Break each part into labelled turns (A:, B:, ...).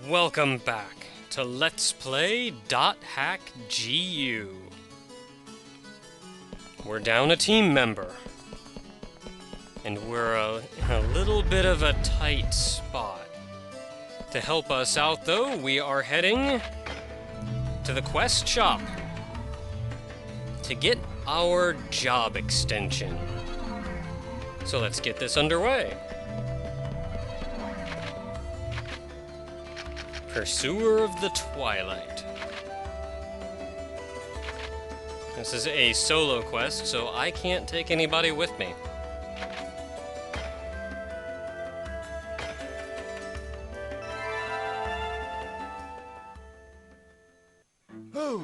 A: Welcome back to Let's Play Dot Hack GU. We're down a team member, and we're in a little bit of a tight spot. To help us out, though, we are heading to the quest shop to get our job extension. So let's get this underway. Pursuer of the Twilight. This is a solo quest, so I can't take anybody with me.
B: Oh!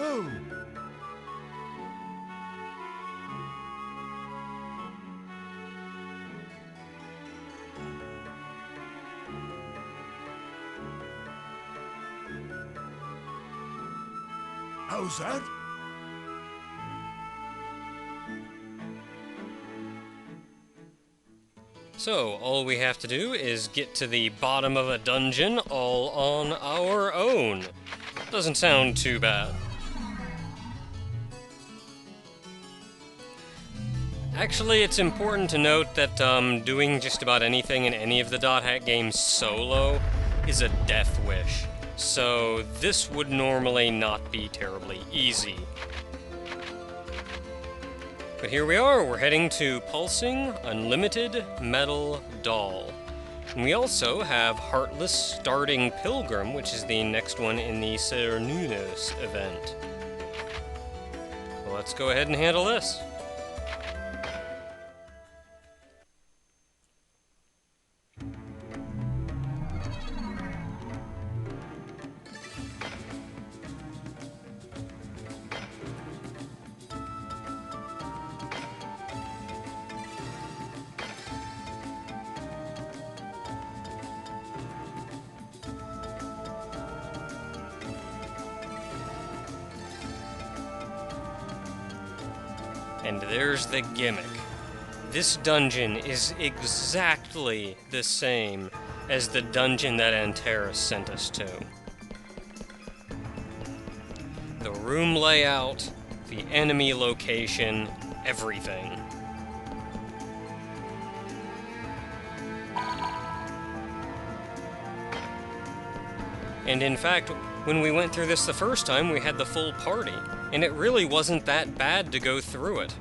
B: Oh! How's that?
A: So, all we have to do is get to the bottom of a dungeon all on our own. Doesn't sound too bad. Actually, it's important to note that doing just about anything in any of the Dot Hack games solo is a death wish. So this would normally not be terribly easy. But here we are, we're heading to Pulsing Unlimited Metal Doll. And we also have Heartless Starting Pilgrim, which is the next one in the Cernunnos event. Well, let's go ahead and handle this. And there's the gimmick. This dungeon is exactly the same as the dungeon that Antares sent us to. The room layout, the enemy location, everything. And in fact, when we went through this the first time, we had the full party, and it really wasn't that bad to go through it.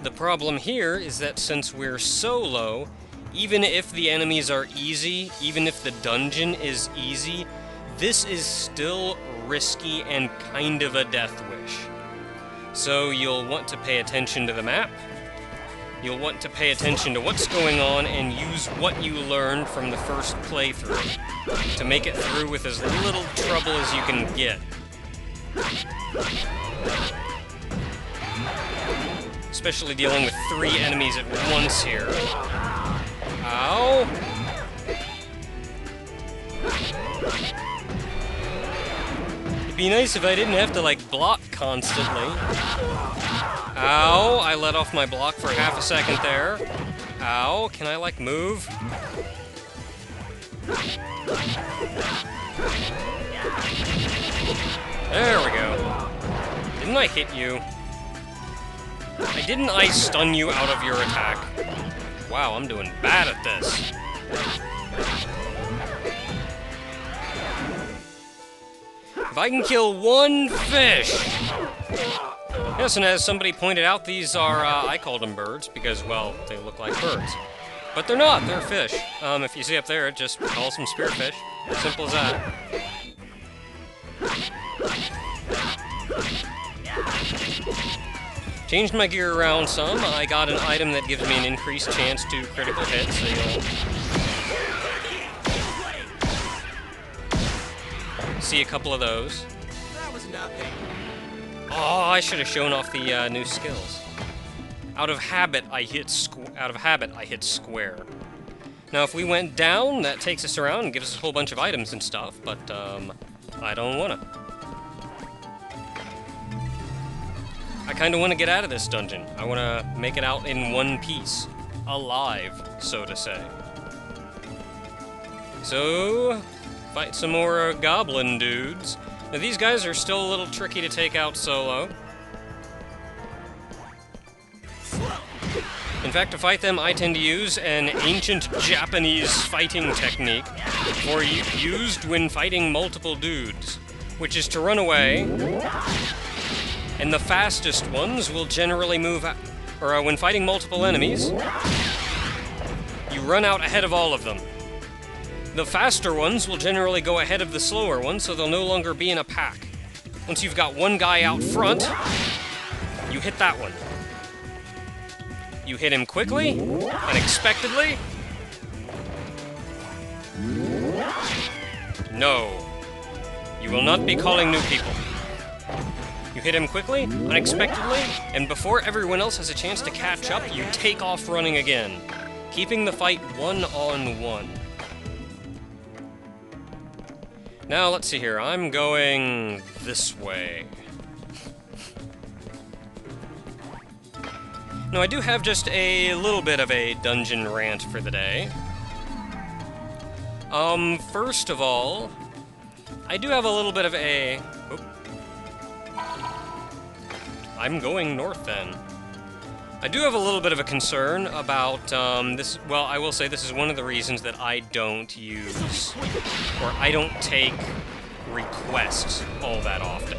A: The problem here is that since we're solo, even if the enemies are easy, even if the dungeon is easy, this is still risky and kind of a death wish. So you'll want to pay attention to the map, you'll want to pay attention to what's going on and use what you learned from the first playthrough to make it through with as little trouble as you can get. Especially dealing with 3 enemies at once here. Ow! It'd be nice if I didn't have to, like, block constantly. Ow! I let off my block for half a second there. Ow! Can I, like, move? There we go. Didn't I hit you? Didn't I stun you out of your attack? Wow, I'm doing bad at this. If I can kill one fish! Yes, and as somebody pointed out, these are, I called them birds because, well, they look like birds. But they're not, they're fish. If you see up there, just call some spearfish. Simple as that. Changed my gear around some. I got an item that gives me an increased chance to critical hit, so you'll see a couple of those.
C: That was nothing.
A: Oh, I should have shown off the new skills. Out of habit, I hit square. Now, if we went down, that takes us around and gives us a whole bunch of items and stuff, but I don't wanna. I kind of want to get out of this dungeon. I want to make it out in one piece. Alive, so to say. So, fight some more goblin dudes. Now, these guys are still a little tricky to take out solo. In fact, to fight them, I tend to use an ancient Japanese fighting technique used when fighting multiple dudes, which is to run away, and the fastest ones will generally move out, or when fighting multiple enemies, you run out ahead of all of them. The faster ones will generally go ahead of the slower ones, so they'll no longer be in a pack. Once you've got one guy out front, you hit that one. You hit him quickly, unexpectedly. No. You will not be calling new people. You hit him quickly, unexpectedly, and before everyone else has a chance to catch up, you take off running again, keeping the fight one-on-one. Now, let's see here. I'm going this way. Now, I do have just a little bit of a dungeon rant for the day. First of all, I do have a little bit of a... Oh. I'm going north, then. I do have a little bit of a concern about, this... Well, I will say this is one of the reasons that I don't use... or I don't take requests all that often.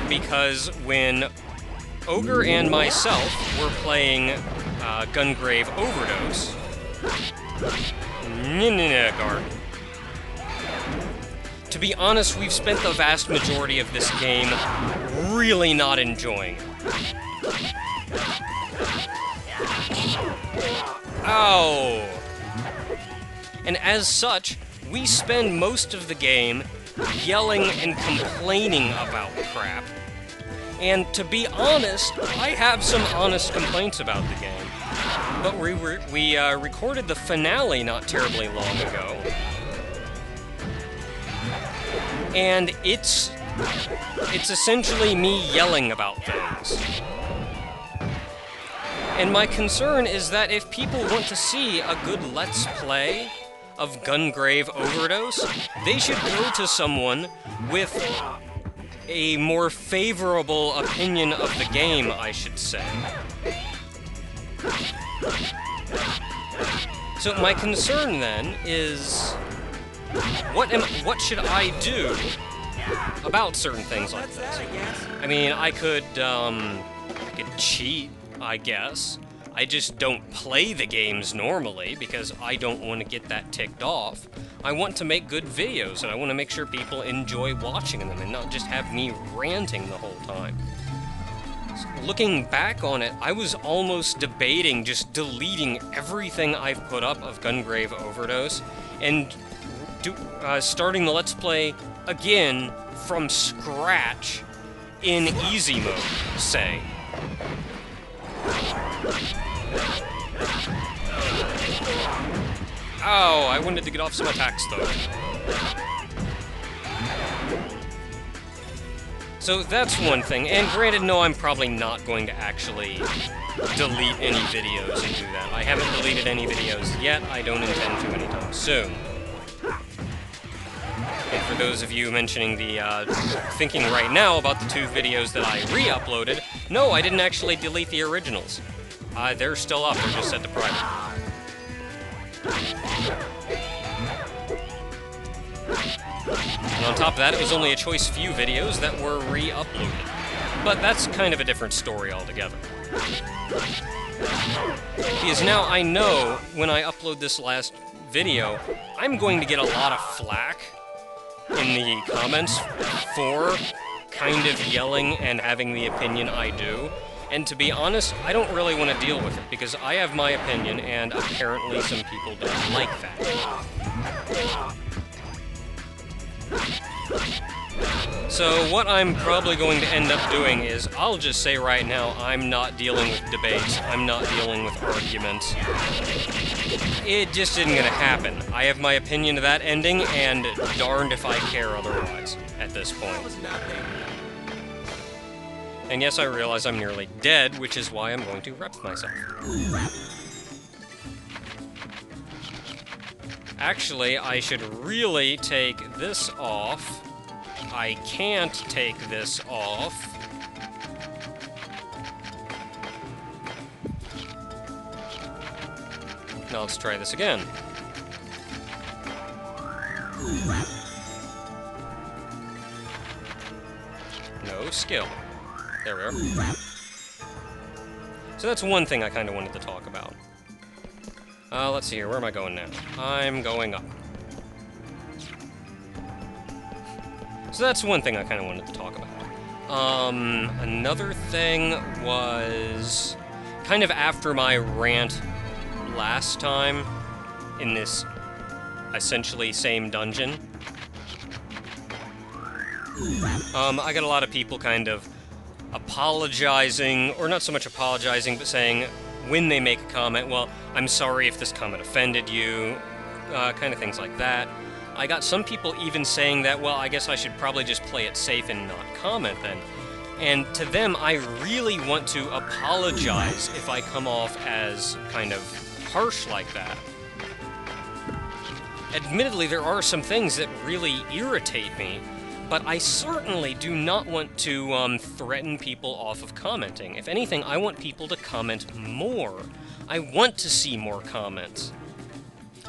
A: Because when Ogre and myself were playing Gungrave Overdose... To be honest, we've spent the vast majority of this game really not enjoying it. Ow! And as such, we spend most of the game yelling and complaining about crap. And to be honest, I have some honest complaints about the game. But we recorded the finale not terribly long ago. And it's essentially me yelling about things. And my concern is that if people want to see a good Let's Play of Gungrave Overdose, they should go to someone with a more favorable opinion of the game, I should say. So my concern then is, what should I do about certain things like this? I mean, I could cheat, I guess. I just don't play the games normally because I don't want to get that ticked off. I want to make good videos, and I want to make sure people enjoy watching them and not just have me ranting the whole time. So looking back on it, I was almost debating just deleting everything I've put up of Gungrave Overdose and starting the Let's Play again from scratch in easy mode, say. Oh, I wanted to get off some attacks, though. So that's one thing, and granted, no, I'm probably not going to actually delete any videos and do that. I haven't deleted any videos yet, I don't intend to anytime soon. And for those of you mentioning the, thinking right now about the 2 videos that I re-uploaded, no, I didn't actually delete the originals. They're still up, they're just set to private. And on top of that, it was only a choice few videos that were re-uploaded. But that's kind of a different story altogether. Because now I know when I upload this last video, I'm going to get a lot of flack in the comments for kind of yelling and having the opinion I do. And to be honest, I don't really want to deal with it, because I have my opinion, and apparently some people don't like that. So what I'm probably going to end up doing is, I'll just say right now, I'm not dealing with debates, I'm not dealing with arguments. It just isn't gonna happen. I have my opinion of that ending, and darned if I care otherwise at this point. And yes, I realize I'm nearly dead, which is why I'm going to rep myself. Actually, I should really take this off. I can't take this off. Now let's try this again. No skill. There we are. So that's one thing I kind of wanted to talk about. Let's see here. Where am I going now? I'm going up. So that's one thing I kind of wanted to talk about. Another thing was kind of after my rant last time in this essentially same dungeon. I got a lot of people kind of apologizing, or not so much apologizing, but saying when they make a comment, well, I'm sorry if this comment offended you, kind of things like that. I got some people even saying that, well, I guess I should probably just play it safe and not comment then. And to them, I really want to apologize if I come off as kind of harsh like that. Admittedly, there are some things that really irritate me, but I certainly do not want to threaten people off of commenting. If anything, I want people to comment more. I want to see more comments.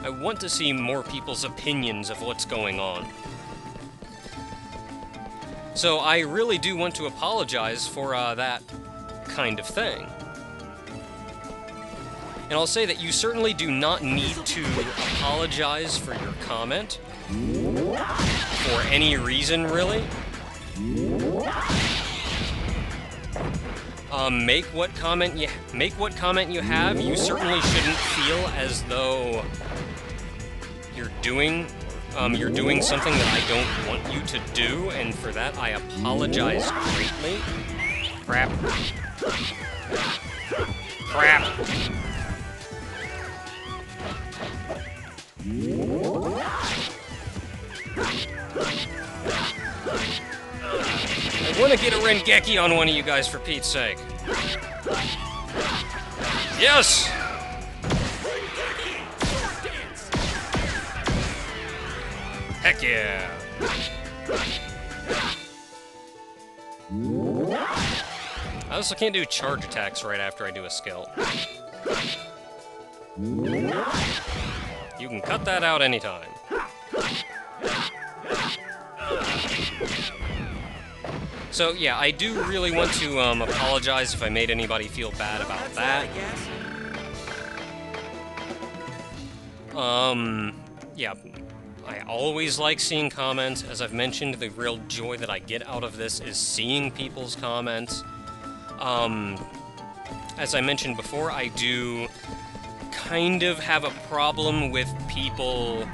A: I want to see more people's opinions of what's going on. So I really do want to apologize for that kind of thing. And I'll say that you certainly do not need to apologize for your comment. For any reason, really. Make what comment you have. You certainly shouldn't feel as though you're doing something that I don't want you to do, and for that I apologize greatly. Crap. I want to get a Rengeki on one of you guys, for Pete's sake. Yes! Heck yeah! I also can't do charge attacks right after I do a skill. You can cut that out anytime. So yeah, I do really want to apologize if I made anybody feel bad about that. Yeah, I always like seeing comments. As I've mentioned, the real joy that I get out of this is seeing people's comments. As I mentioned before, I do kind of have a problem with people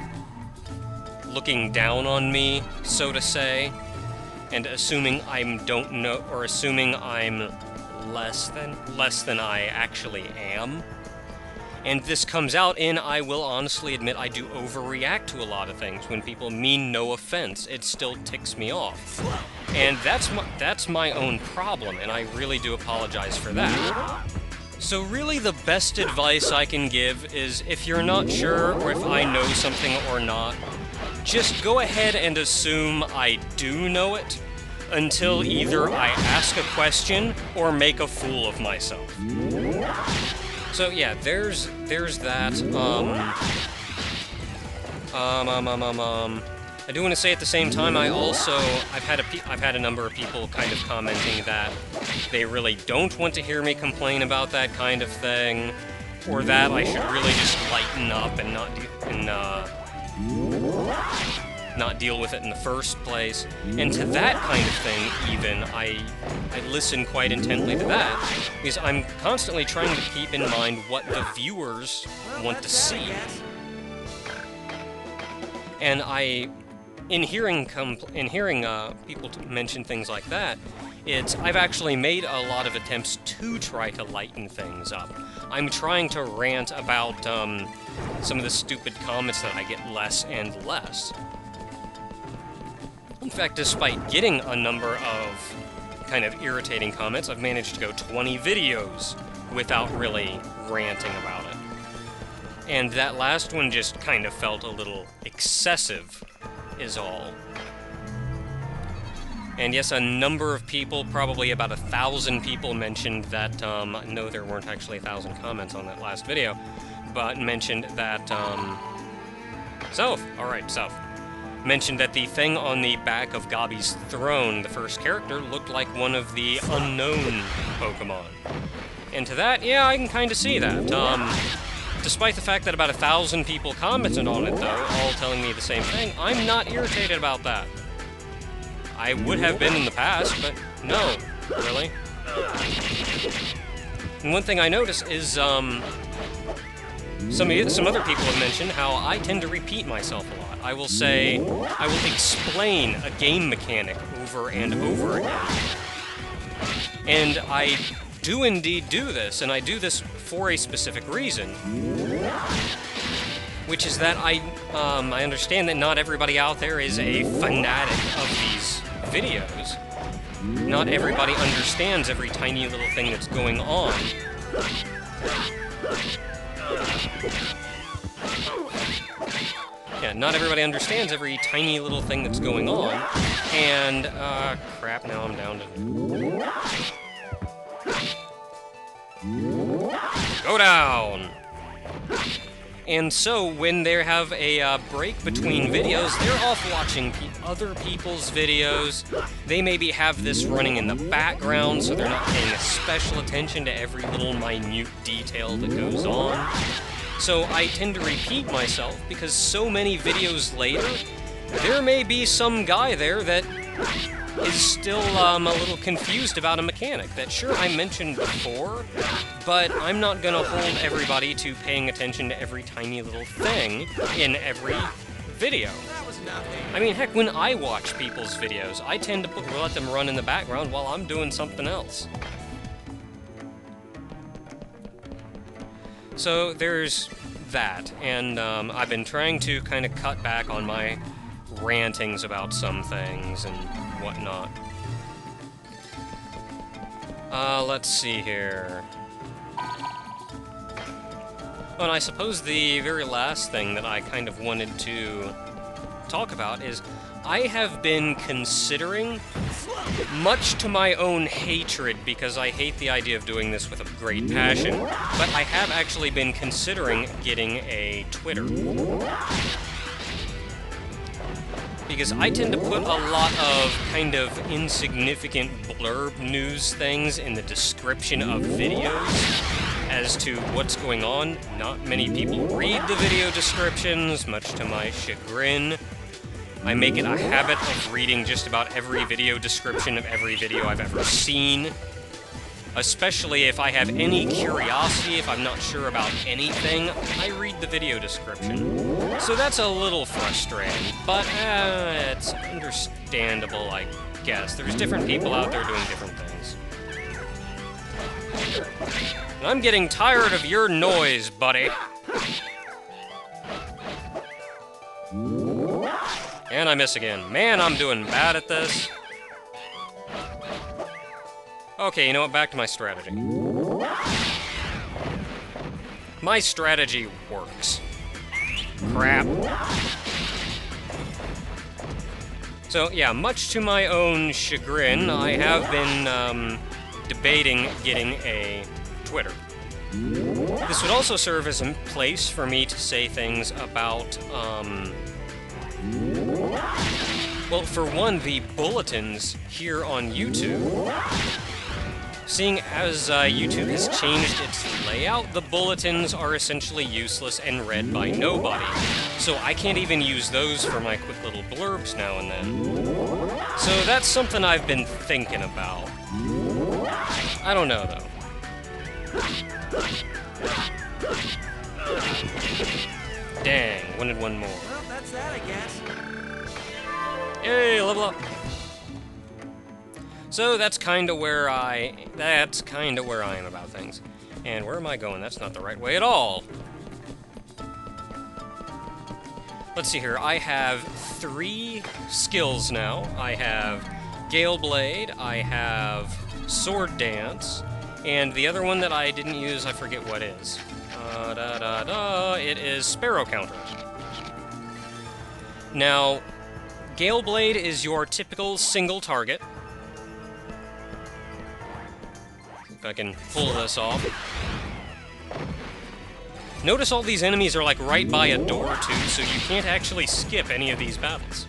A: looking down on me, so to say, and assuming I don't know, or assuming I'm less than I actually am. And this comes out in, I will honestly admit, I do overreact to a lot of things. When people mean no offense, it still ticks me off. And that's my own problem, and I really do apologize for that. So really the best advice I can give is, if you're not sure or if I know something or not, just go ahead and assume I do know it until either I ask a question or make a fool of myself. So yeah, there's that. I do want to say at the same time, I've had a number of people kind of commenting that they really don't want to hear me complain about that kind of thing, or that I should really just lighten up and not deal with it in the first place. And to that kind of thing, even, I listen quite intently to that, because I'm constantly trying to keep in mind what the viewers want to see. And in hearing people mention things like that, I've actually made a lot of attempts to try to lighten things up. I'm trying to rant about some of the stupid comments that I get less and less. In fact, despite getting a number of kind of irritating comments, I've managed to go 20 videos without really ranting about it. And that last one just kind of felt a little excessive, is all. And yes, a number of people, probably about 1,000 people, mentioned that, no, there weren't actually 1,000 comments on that last video, but mentioned that, South, mentioned that the thing on the back of Gabi's throne, the first character, looked like one of the unknown Pokemon. And to that, yeah, I can kind of see that. Despite the fact that about 1,000 people commented on it, though, all telling me the same thing, I'm not irritated about that. I would have been in the past, but no, really. And one thing I notice is, some other people have mentioned how I tend to repeat myself a lot. I will explain a game mechanic over and over again. And I do indeed do this, and I do this for a specific reason. Which is that I understand that not everybody out there is a fanatic of these videos. Not everybody understands every tiny little thing that's going on. Yeah, not everybody understands every tiny little thing that's going on. And, crap, now I'm down to... Go down! And so, when they have a break between videos, they're off watching other people's videos. They maybe have this running in the background, so they're not paying special attention to every little minute detail that goes on. So I tend to repeat myself, because so many videos later, there may be some guy there that is still a little confused about a mechanic that, sure, I mentioned before, but I'm not going to hold everybody to paying attention to every tiny little thing in every video. I mean, heck, when I watch people's videos, I tend to let them run in the background while I'm doing something else. So there's that, and I've been trying to kind of cut back on my rantings about some things and whatnot. Let's see here. Oh, and I suppose the very last thing that I kind of wanted to talk about is I have been considering, much to my own hatred, because I hate the idea of doing this with a great passion, but I have actually been considering getting a Twitter. Because I tend to put a lot of kind of insignificant blurb news things in the description of videos as to what's going on. Not many people read the video descriptions, much to my chagrin. I make it a habit of reading just about every video description of every video I've ever seen. Especially if I have any curiosity, if I'm not sure about anything, I read the video description. So that's a little frustrating, but it's understandable, I guess. There's different people out there doing different things. And I'm getting tired of your noise, buddy. And I miss again. Man, I'm doing bad at this. Okay, you know what? Back to my strategy. My strategy works. Crap. So, yeah, much to my own chagrin, I have been debating getting a Twitter. This would also serve as a place for me to say things about, well, for one, the bulletins here on YouTube. Seeing as YouTube has changed its layout, the bulletins are essentially useless and read by nobody. So I can't even use those for my quick little blurbs now and then. So that's something I've been thinking about. I don't know, though. Dang, wanted one more.
C: Well, that's that, I guess.
A: Yay, level up! So that's kind of where I am about things. And where am I going? That's not the right way at all. Let's see here. I have 3 skills now. I have Gale Blade, I have Sword Dance, and the other one that I didn't use, I forget what is. It is Sparrow Counter. Now, Gale Blade is your typical single target. If I can pull this off. Notice all these enemies are like right by a door too, so you can't actually skip any of these battles.